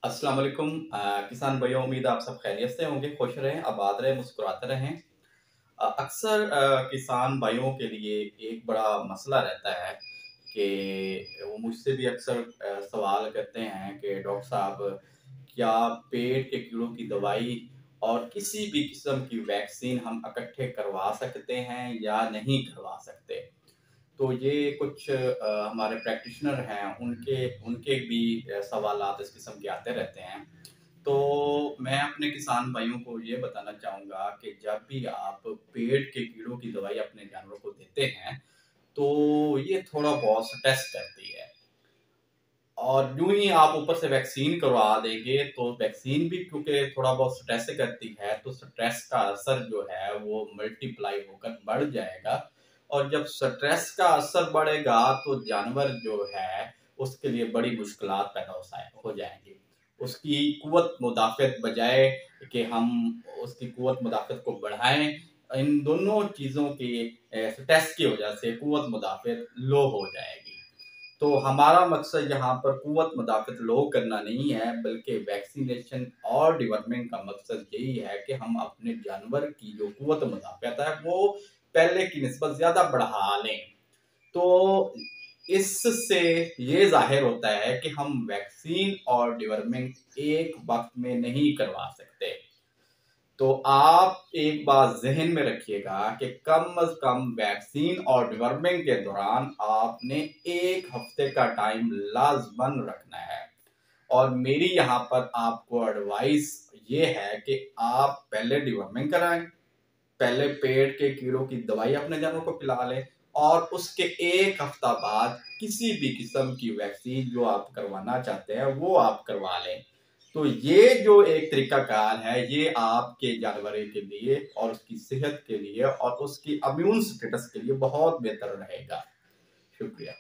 अस्सलाम वालेकुम किसान भाइयों, उम्मीद है आप सब खैरियत से होंगे, खुश रहें, आबाद रहें, मुस्कुराते रहें। अक्सर किसान भाइयों के लिए एक बड़ा मसला रहता है कि वो मुझसे भी अक्सर सवाल करते हैं कि डॉक्टर साहब, क्या पेट के कीड़ों की दवाई और किसी भी किस्म की वैक्सीन हम इकट्ठे करवा सकते हैं या नहीं करवा सकते? तो ये कुछ हमारे प्रैक्टिशनर हैं, उनके उनके भी सवालात इस किस्म के आते रहते हैं। तो मैं अपने किसान भाइयों को ये बताना चाहूँगा कि जब भी आप पेट के कीड़ों की दवाई अपने जानवरों को देते हैं, तो ये थोड़ा बहुत स्ट्रेस करती है। और यूँ ही आप ऊपर से वैक्सीन करवा देंगे, तो वैक्सीन भी क्योंकि थोड़ा बहुत स्ट्रेस करती है, तो स्ट्रेस का असर जो है वो मल्टीप्लाई होकर बढ़ जाएगा। और जब स्ट्रेस का असर बढ़ेगा, तो जानवर जो है, उसके लिए बड़ी मुश्किलात पैदा हो जाएँगी। उसकी कुव्वत मुदाफ़अत बजाय कि हम उसकी कुव्वत मुदाफ़अत को बढ़ाएँ, इन दोनों चीज़ों की स्ट्रेस की वजह से कुव्वत मुदाफ़अत लो हो जाएगी। तो हमारा मकसद यहाँ पर कुव्वत मुदाफ़अत लो करना नहीं है, बल्कि वैक्सीनेशन और डिवर्मिंग का मकसद यही है कि हम अपने जानवर की जो कुव्वत मुदाफ़अत है, वो पहले की निस्बत ज़्यादा बढ़ा लें। तो इससे ये ज़ाहिर होता है कि हम वैक्सीन और डिवर्मिंग एक वक़्त में नहीं करवा सकते। तो आप एक बात ज़हन में रखिएगा कि कम से कम वैक्सीन और डिवर्मिंग के दौरान आपने 1 हफ्ते का टाइम लाज़मन रखना है। और मेरी यहाँ पर आपको एडवाइस ये है कि आप पहले डिवर्मिंग कराएँ, पहले पेट के कीड़ों की दवाई अपने जानवरों को पिला लें और उसके 1 हफ्ता बाद किसी भी किस्म की वैक्सीन जो आप करवाना चाहते हैं, वो आप करवा लें। तो ये जो एक तरीकाकार है, ये आपके जानवर के लिए और उसकी सेहत के लिए और उसकी इम्यून स्टेटस के लिए बहुत बेहतर रहेगा। शुक्रिया।